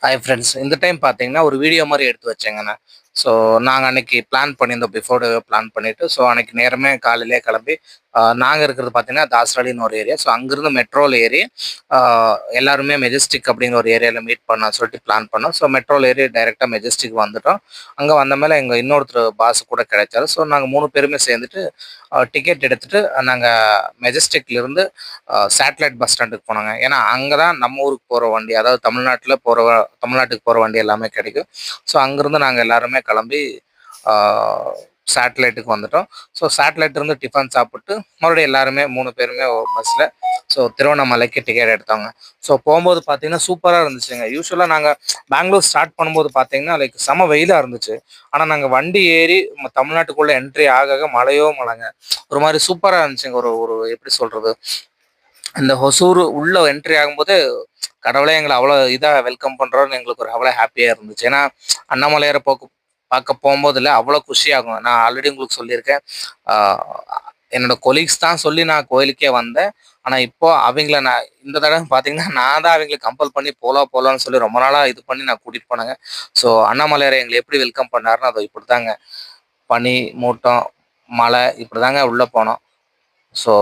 Hi friends, இந்த time பார்த்தீங்கன்னா ஒரு வீடியோ மாதிரி எடுத்து வச்சேங்கண்ணா. ஸோ நாங்கள் அன்னைக்கு பிளான் பண்ணியிருந்தோம், பிஃபோர் பிளான் பண்ணிவிட்டு. ஸோ அன்னைக்கு நேரமே காலையிலே கிளம்பி நாங்கள் இருக்கிறது பார்த்தீங்கன்னா தாசரடின்னு ஒரு ஏரியா. ஸோ அங்கேருந்து மெட்ரோவில் ஏறி எல்லாருமே மெஜஸ்டிக் அப்படிங்கிற ஒரு ஏரியாவில் மீட் பண்ண சொல்லிட்டு பிளான் பண்ணோம். ஸோ மெட்ரோவில் ஏறி டைரெக்டாக மெஜஸ்டிக் வந்துட்டோம். அங்கே வந்த மேலே எங்கள் இன்னொருத்தர் பாஸ் கூட கிடைச்சாரு. ஸோ நாங்கள் 3 பேருமே சேர்ந்துட்டு டிக்கெட் எடுத்துகிட்டு நாங்கள் மெஜஸ்டிக்லேருந்து சேட்டலைட் பஸ் ஸ்டாண்டுக்கு போனாங்க. ஏன்னா அங்கே தான் நம்ம ஊருக்கு போகிற வண்டி, அதாவது தமிழ்நாட்டுக்கு போகிற வண்டி எல்லாமே கிடைக்கும். ஸோ அங்கேருந்து நாங்கள் எல்லாருமே கிளம்பி சேட்டலைட்டுக்கு வந்துட்டோம். ஸோ சேட்டலைட் இருந்து டிஃபன் சாப்பிட்டு மறுபடியும் எல்லாருமே 3 பேருமே பஸ்ஸில் ஸோ திருவண்ணாமலைக்கு டிக்கெட் எடுத்தோங்க. ஸோ போகும்போது பார்த்தீங்கன்னா சூப்பராக இருந்துச்சுங்க. யூஸ்வலாக நாங்கள் பெங்களூர் ஸ்டார்ட் பண்ணும்போது பார்த்தீங்கன்னா லைக் செம வெயிலாக இருந்துச்சு. ஆனால் நாங்கள் வண்டி ஏறி தமிழ்நாட்டுக்குள்ளே என்ட்ரி ஆக மழையோ மழைங்க. ஒரு மாதிரி சூப்பராக இருந்துச்சுங்க. ஒரு ஒரு எப்படி சொல்கிறது, இந்த ஹொசூர் உள்ள என்ட்ரி ஆகும்போது கடவுளே எங்களை அவ்வளோ இதாக வெல்கம் பண்ணுறோன்னு எங்களுக்கு ஒரு அவ்வளோ ஹாப்பியாக இருந்துச்சு. ஏன்னா அண்ணாமலையாரை பார்க்க போகும்போது இல்லை அவ்வளோ குஷியாகும். நான் ஆல்ரெடி உங்களுக்கு சொல்லியிருக்கேன், என்னோட கொலீக்ஸ் தான் சொல்லி நான் கோயிலுக்கே வந்தேன். ஆனால் இப்போ அவங்கள நான் இந்த தடவை பார்த்தீங்கன்னா நான் தான் அவங்களை கம்பல் பண்ணி போகலான்னு சொல்லி ரொம்ப நாளாக இது பண்ணி நான் கூட்டிகிட்டு போனேங்க. ஸோ அண்ணாமலையாரை எங்களை எப்படி வெல்கம் பண்ணாருன்னு அதை இப்படி தாங்க, பனி மூட்டம் மழை இப்படி தாங்க உள்ளே போனோம். ஸோ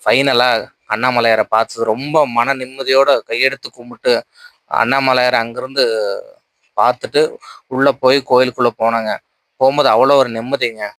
ஃபைனலாக அண்ணாமலையாரை பார்த்தது ரொம்ப மன நிம்மதியோட கையெடுத்து கும்பிட்டு அண்ணாமலையாரை அங்கேருந்து பார்த்துட்டு உள்ளே போய் கோயிலுக்குள்ளே போனாங்க. போகும்போது அவ்வளோ ஒரு நிம்மதிங்க.